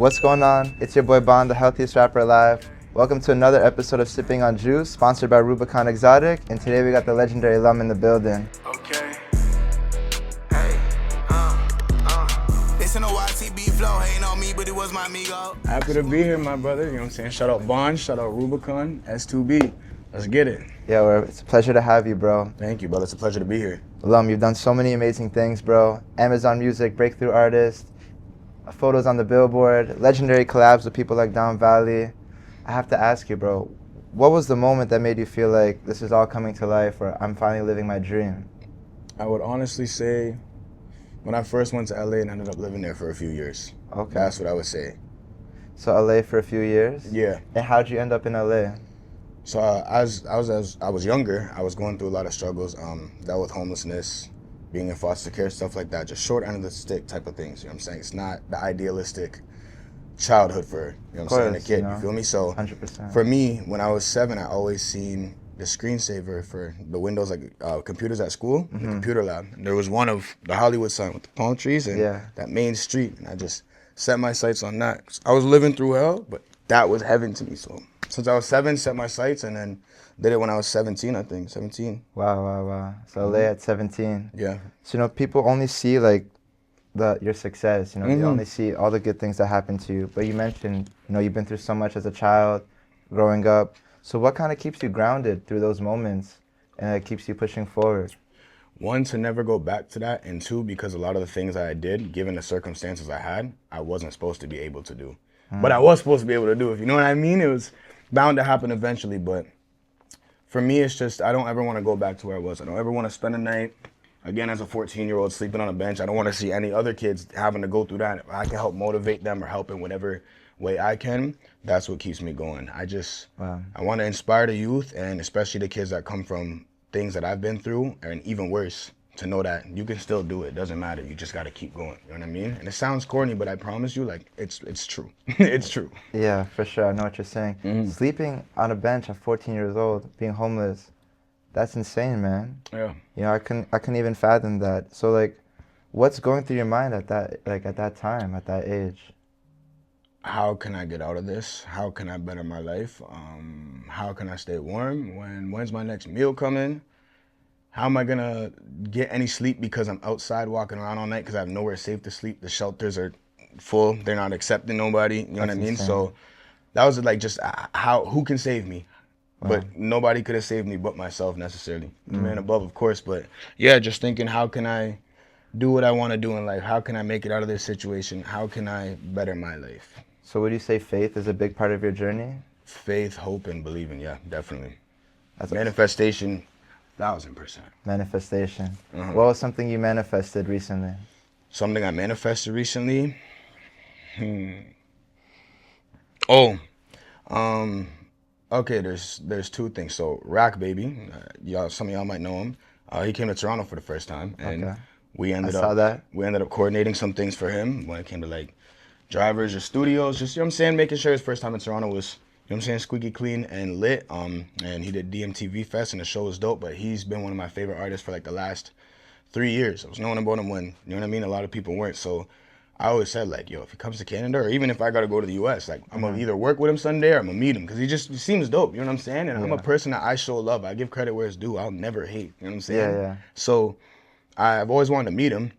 What's going on? It's your boy Bond, the healthiest rapper alive. Welcome to another episode of Sipping On Juice, sponsored by Rubicon Exotic, and today we got the legendary LUM in the building. Okay. Hey. Listen to YTB flow, hating on me, but it was my amigo. Happy to be here, my brother. You know what I'm saying? Shout out Bond, shout out Rubicon, S2B. Let's get it. Yeah, it's a pleasure to have you, bro. Thank you, brother. It's a pleasure to be here. LUM, you've done so many amazing things, bro. Amazon Music, breakthrough artist, photos on the Billboard, legendary collabs with people like Down Valley. I have to ask you, bro, what was the moment that made you feel like this is all coming to life, or I'm finally living my dream? I would honestly say when I first went to LA and ended up living there for a few years. Okay. That's what I would say. So LA for a few years? Yeah. And how'd you end up in LA? So as I was younger, I was going through a lot of struggles, dealt with homelessness, being in foster care, stuff like that, just short end of the stick type of things, you know what I'm saying? It's not the idealistic childhood for, you know what I'm saying, a kid, you feel me? So 100%. For me, when I was 7, I always seen the screensaver for the Windows, like computers at school, the computer lab. And there was one of the Hollywood sign with the palm trees and that main street, and I just set my sights on that. I was living through hell, but that was heaven to me. So since I was 7, set my sights, and then did it when I was 17, I think, 17. Wow. So LA at 17. Yeah. So, people only see like your success, they only see all the good things that happen to you. But you mentioned, you've been through so much as a child, growing up. So what kind of keeps you grounded through those moments and it keeps you pushing forward? 1, to never go back to that, and 2, because a lot of the things I did, given the circumstances I had, I wasn't supposed to be able to do. But I was supposed to be able to do, if you know what I mean? It was bound to happen eventually, but for me, it's just, I don't ever want to go back to where I was. I don't ever want to spend a night, again, as a 14-year-old sleeping on a bench. I don't want to see any other kids having to go through that. If I can help motivate them or help in whatever way I can, that's what keeps me going. I want to inspire the youth, and especially the kids that come from things that I've been through, and even worse, to know that you can still do it. Doesn't matter. You just got to keep going. You know what I mean? And it sounds corny, but I promise you, like, it's true. It's true. Yeah, for sure. I know what you're saying. Sleeping on a bench at 14 years old, being homeless, that's insane, man. Yeah. I couldn't even fathom that. So, like, what's going through your mind at that time, at that age? How can I get out of this? How can I better my life? How can I stay warm? When's my next meal coming? How am I gonna get any sleep because I'm outside walking around all night because I have nowhere safe to sleep? The shelters are full. They're not accepting nobody. You know what I mean? Insane. So that was like just who can save me? Wow. But nobody could have saved me but myself necessarily. The man above, of course. But yeah, just thinking, how can I do what I want to do in life? How can I make it out of this situation? How can I better my life? So would you say faith is a big part of your journey? Faith, hope, and believing, yeah, definitely. Manifestation, 1000%. Manifestation. What was something you manifested recently? Something I manifested recently? Okay, there's 2 things. So Rack Baby, some of y'all might know him. He came to Toronto for the first time, and we ended up coordinating some things for him when it came to like drivers or studios, just, you know what I'm saying, making sure his first time in Toronto was, you know what I'm saying, squeaky clean and lit. And he did DMTV Fest, and the show was dope, but he's been one of my favorite artists for like the last 3 years. I was knowing about him when, you know what I mean, a lot of people weren't. So I always said, like, yo, if he comes to Canada, or even if I got to go to the US, like, I'm going to either work with him Sunday or I'm going to meet him, because he seems dope, you know what I'm saying? And I'm a person that I show love. I give credit where it's due. I'll never hate, you know what I'm saying? Yeah. So I've always wanted to meet him,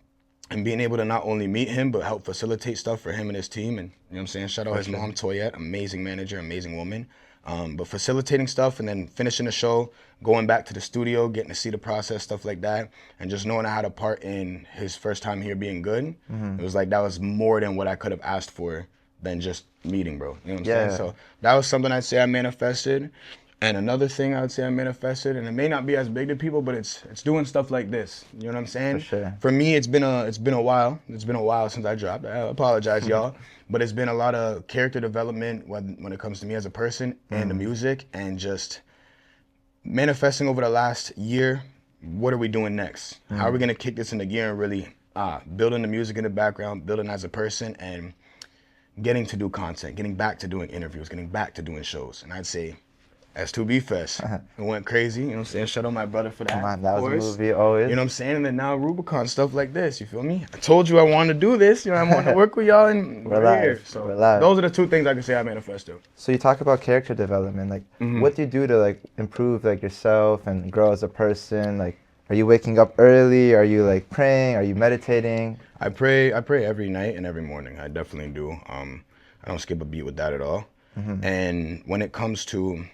and being able to not only meet him, but help facilitate stuff for him and his team. And, you know what I'm saying, shout out his mom, Toyette, amazing manager, amazing woman. But facilitating stuff and then finishing the show, going back to the studio, getting to see the process, stuff like that, and just knowing I had a part in his first time here being good, it was like that was more than what I could have asked for than just meeting, bro. You know what I'm saying? So that was something I'd say I manifested. And another thing I would say I manifested, and it may not be as big to people, but it's doing stuff like this. You know what I'm saying? For sure. For me, it's been a while. It's been a while since I dropped. I apologize, y'all. But it's been a lot of character development when it comes to me as a person and the music, and just manifesting over the last year. What are we doing next? How are we gonna kick this into gear and really building the music in the background, building as a person, and getting to do content, getting back to doing interviews, getting back to doing shows. And I'd say S2B Fest. It went crazy, you know what I'm saying? Shout out my brother for that. Come on, that of was a course. movie always. You know what I'm saying? And then now Rubicon, stuff like this, you feel me? I told you I wanted to do this, you know, I wanted to work with y'all and We're we're here. live. So We're live. those are the two things I can say I manifested. So you talk about character development. Like, what do you do to like improve like yourself and grow as a person? Like, are you waking up early? Are you like praying? Are you meditating? I pray every night and every morning. I definitely do. I don't skip a beat with that at all. And when it comes to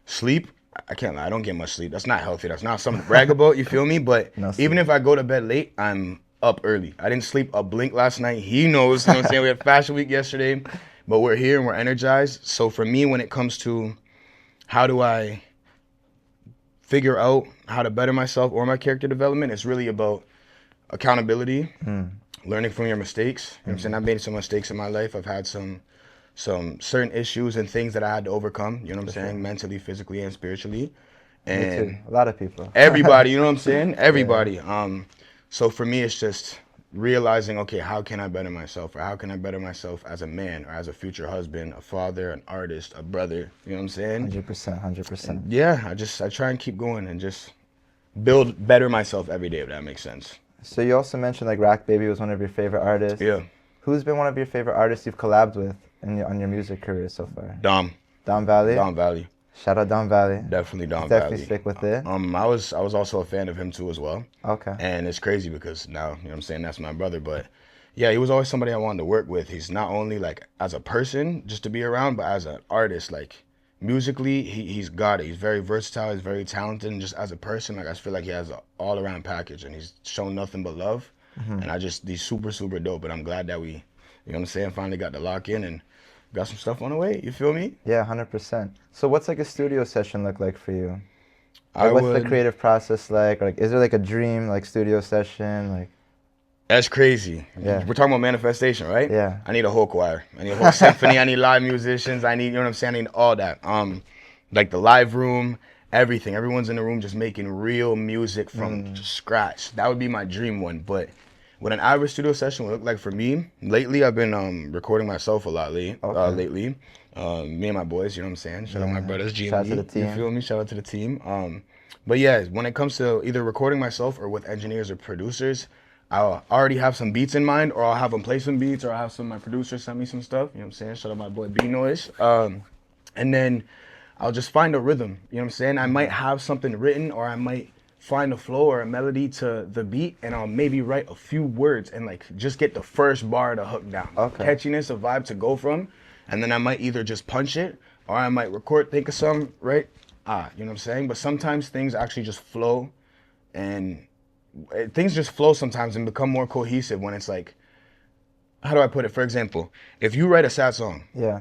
sleep, I can't lie, I don't get much sleep. That's not healthy. That's not something to brag about, you feel me? But No even sleep. if I go to bed late, I'm up early. I didn't sleep a blink last night. He knows, you know what I'm saying? We had Fashion Week yesterday, but we're here and we're energized. So for me, when it comes to how do I figure out how to better myself or my character development, it's really about accountability, learning from your mistakes. You know what I'm saying? I've made some mistakes in my life. I've had some certain issues and things that I had to overcome, you know what I'm saying, mentally, physically, and spiritually. Me And too. A lot of people. everybody, you know what I'm saying? Everybody. So for me, it's just realizing, okay, how can I better myself? Or how can I better myself as a man or as a future husband, a father, an artist, a brother, you know what I'm saying? 100%. 100%. Yeah, I try and keep going and just better myself every day, if that makes sense. So you also mentioned like Rack Baby was one of your favorite artists. Yeah. Who's been one of your favorite artists you've collabed with on your music career so far? Dom Valley. Valley. Shout out Dom Valley. Definitely Dom Definitely Valley. stick with it. I was also a fan of him too as well. Okay. And it's crazy because now, you know what I'm saying, that's my brother. But yeah, he was always somebody I wanted to work with. He's not only like as a person just to be around, but as an artist, like musically, he's got it. He's very versatile, he's very talented, and just as a person, like I feel like he has an all around package and he's shown nothing but love. And he's super, super dope. But I'm glad that we, you know what I'm saying, finally got to lock in and got some stuff on the way. You feel me? Yeah, 100%. So what's like a studio session look like for you? Like, what's the creative process like? Or, like, is there like a dream like studio session? Like, that's crazy. Yeah. We're talking about manifestation, right? Yeah. I need a whole choir. I need a whole symphony. I need live musicians. I need, you know what I'm saying? I need all that. Like the live room, everything. Everyone's in the room just making real music from scratch. That would be my dream one. But what an average studio session would look like for me, lately I've been recording myself a lot lately. Me and my boys, you know what I'm saying? Shout out my brothers, G Shout out and to E, the team. you feel me? Shout out to the team. But yeah, when it comes to either recording myself or with engineers or producers, I'll already have some beats in mind, or I'll have them play some beats, or I'll have some of my producers send me some stuff, you know what I'm saying? Shout out my boy B-Noise. And then I'll just find a rhythm, you know what I'm saying? I might have something written, or I might find a flow or a melody to the beat, and I'll maybe write a few words and like just get the first bar to hook down. Okay. Catchiness, a vibe to go from, and then I might either just punch it, or I might think of some, right? You know what I'm saying? But sometimes things actually just flow, and things just flow sometimes and become more cohesive when it's like, how do I put it? For example, if you write a sad song, yeah.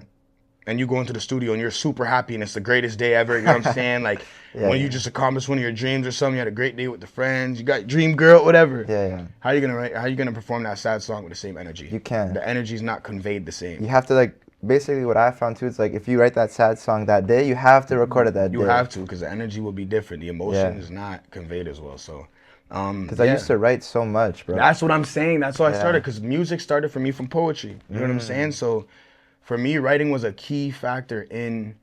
and you go into the studio and you're super happy and it's the greatest day ever, you know what I'm saying? Like when you just accomplished one of your dreams or something, you had a great day with the friends, you got dream girl, whatever. Yeah. How are you gonna perform that sad song with the same energy? You can. The energy's not conveyed the same. You have to like, basically what I found too, it's like if you write that sad song that day, you have to record it that day. You have to, because the energy will be different. The emotion is not conveyed as well. So, because I used to write so much, bro. That's what I'm saying. That's why I started, because music started for me from poetry. You know what I'm saying? So, for me, writing was a key factor in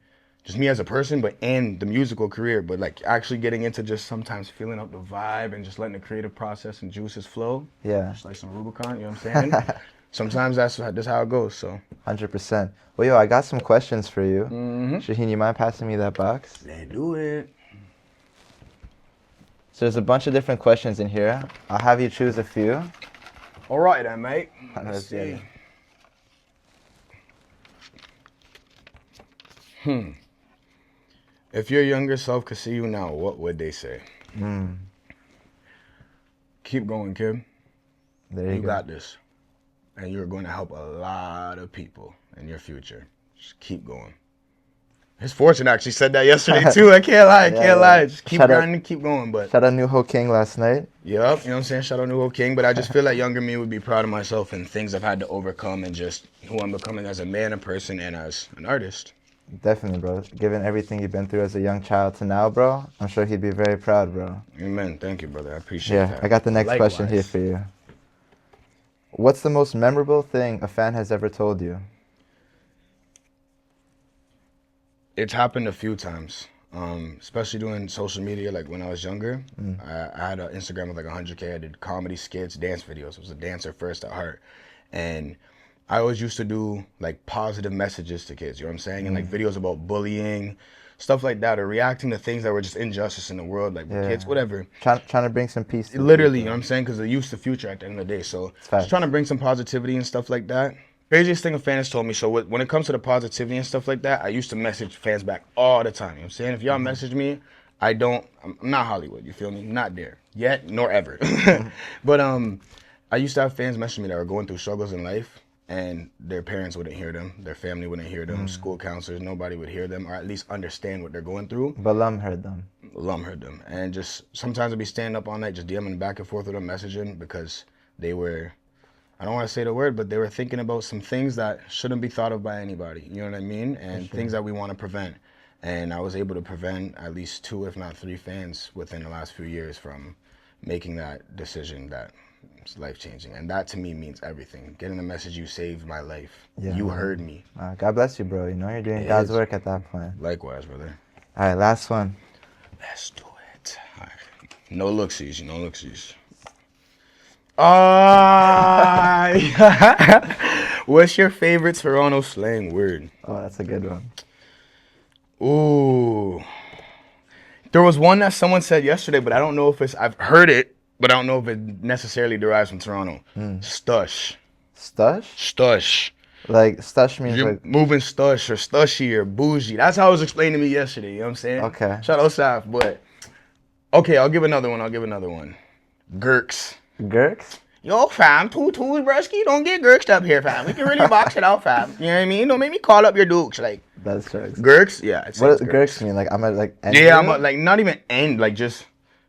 just me as a person, and the musical career. But like actually getting into just sometimes feeling out the vibe and just letting the creative process and juices flow. Yeah. Just like some Rubicon, you know what I'm saying? Sometimes that's how it goes. So 100%. Well, yo, I got some questions for you. Shaheen, you mind passing me that box? let's do it. So there's a bunch of different questions in here. I'll have you choose a few. All right, then, mate. Let's get it. If your younger self could see you now, what would they say? Keep going, kid. There You go. got this. And you're going to help a lot of people in your future. Just keep going. His fortune actually said that yesterday too. I can't lie. I can't lie. Just keep grinding, keep going. But Shout out New Ho King last night. yep, you know what I'm saying? Shout out New Hope King. But I just feel like younger me would be proud of myself and things I've had to overcome and just who I'm becoming as a man, a person, and as an artist. Definitely, bro. Given everything you've been through as a young child to now, bro, I'm sure he'd be very proud, bro. Amen. Thank you, brother. I appreciate that. I got the next question here Likewise. for you. What's the most memorable thing a fan has ever told you? It's happened a few times, especially doing social media. Like when I was younger, I had an Instagram with like 100K. I did comedy skits, dance videos. I was a dancer first at heart, and I always used to do like positive messages to kids. You know what I'm saying? And like videos about bullying, stuff like that, or reacting to things that were just injustice in the world, like with kids, whatever. Trying to bring some peace. To Literally, you know what I'm saying? Because the youth's the future at the end of the day. So just trying to bring some positivity and stuff like that. Craziest thing a fan has told me. So when it comes to the positivity and stuff like that, I used to message fans back all the time. You know what I'm saying? If y'all message me, I'm not Hollywood. You feel me? Not there yet, nor ever. But I used to have fans message me that were going through struggles in life, and their parents wouldn't hear them, their family wouldn't hear them, school counselors, nobody would hear them, or at least understand what they're going through. But LUM heard them. LUM heard them. And just sometimes I'd be standing up all night just DMing back and forth with them, messaging, because they were, I don't want to say the word, but they were thinking about some things that shouldn't be thought of by anybody. You know what I mean? And things that we want to prevent. And I was able to prevent at least 2, if not 3 fans within the last few years from making that decision that it's life-changing. And that to me means everything. Getting the message, you saved my life. Yeah, you heard me. God bless you, bro. You know you're doing God's work at that point. Likewise, brother. All right, last one. Let's do it. All right. No looksies, no looksies. What's your favorite Toronto slang word? Oh, that's a good one. Ooh. There was one that someone said yesterday, but I don't know if I've heard it, but I don't know if it necessarily derives from Toronto. Stush. Stush? Stush. Like, stush means You're like... moving stush or stushy or bougie. That's how it was explained to me yesterday, you know what I'm saying? Okay. Shout out Saf, but... Okay, I'll give another one. Gurks. Gurks? Yo, fam, two bruski, don't get gurked up here, fam. We can really box it out, fam. You know what I mean? Don't make me call up your dukes, like... That's jokes. Gurks? Yeah. What does gurks mean? Like, I'm gonna, like, end yeah, you? I'm like, not even end, like, just...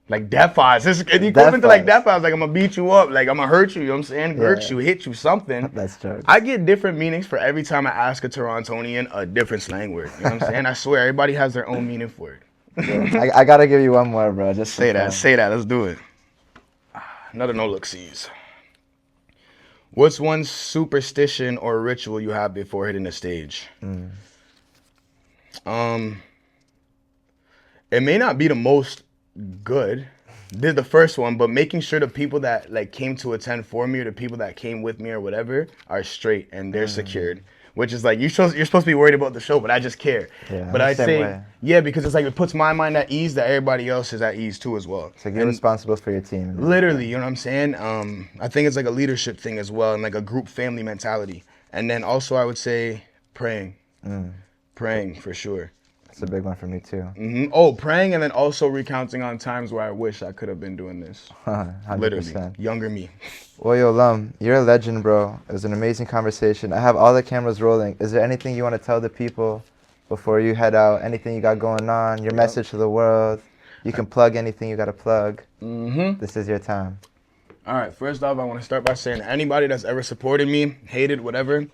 Like death eyes. If you go into like death eyes, like I'm gonna beat you up, like I'm gonna hurt you, you know what I'm saying? Hurt you, hit you, something. That's jokes. I get different meanings for every time I ask a Torontonian a different slang word. You know what I'm saying? I swear, everybody has their own meaning for it. I gotta give you one more, bro. Just say that. Let's do it. Another no look-sees. What's one superstition or ritual you have before hitting the stage? It may not be the most good. Did the first one, but making sure the people that like came to attend for me or the people that came with me or whatever are straight and they're secured. Which is like you're supposed to be worried about the show, but I just care. Yeah, but I'd say because it's like it puts my mind at ease that everybody else is at ease too as well. It's like you're responsible for your team. Literally, you know what I'm saying? I think it's like a leadership thing as well and like a group family mentality. And then also I would say praying. Praying for sure. That's a big one for me too. Oh, praying and then also recounting on times where I wish I could have been doing this. 100%. Literally, younger me. Well, yo, LUM, you're a legend, bro. It was an amazing conversation. I have all the cameras rolling. Is there anything you want to tell the people before you head out? Anything you got going on? Your message to the world? You can plug anything you got to plug. This is your time. All right, first off, I want to start by saying anybody that's ever supported me, hated, whatever,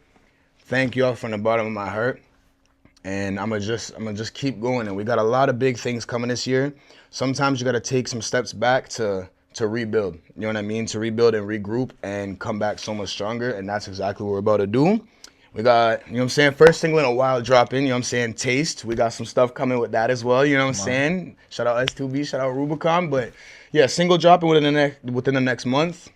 thank you all from the bottom of my heart. And I'm gonna just keep going. And we got a lot of big things coming this year. Sometimes you gotta take some steps back to rebuild. You know what I mean? To rebuild and regroup and come back so much stronger. And that's exactly what we're about to do. We got, you know what I'm saying, first single in a while dropping, you know what I'm saying, Taste. We got some stuff coming with that as well, you know what I'm saying? Shout out S2B, shout out Rubicon. But yeah, single dropping within the next month.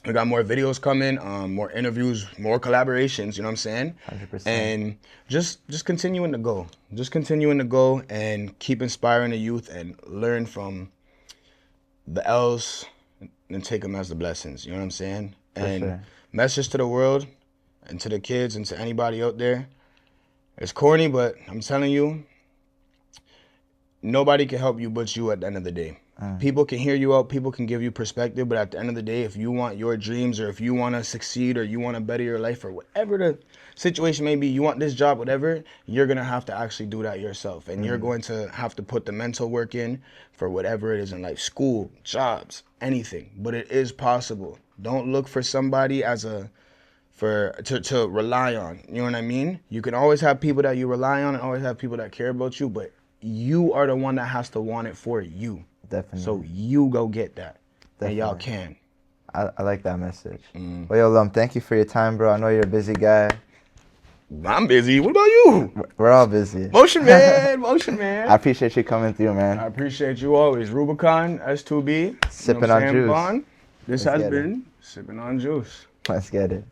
We got more videos coming, more interviews, more collaborations, you know what I'm saying? 100%. And just continuing to go. Just continuing to go and keep inspiring the youth and learn from the L's and take them as the blessings, you know what I'm saying? And message to the world and to the kids and to anybody out there. It's corny, but I'm telling you, nobody can help you but you at the end of the day. People can hear you out, people can give you perspective, but at the end of the day, if you want your dreams or if you want to succeed or you want to better your life or whatever the situation may be, you want this job, whatever, you're going to have to actually do that yourself. And you're going to have to put the mental work in for whatever it is in life, school, jobs, anything. But it is possible. Don't look for somebody to rely on. You know what I mean? You can always have people that you rely on and always have people that care about you, but you are the one that has to want it for you. Definitely. So you go get that. Definitely. And y'all can. I like that message. Well, yo, LUM, thank you for your time, bro. I know you're a busy guy. I'm busy. What about you? We're all busy. Motion man, motion man. I appreciate you coming through, man. I appreciate you always. Rubicon, S2B. Sippin' on Juice. Vaughn? This Let's has get it. been Sippin' on Juice. Let's get it.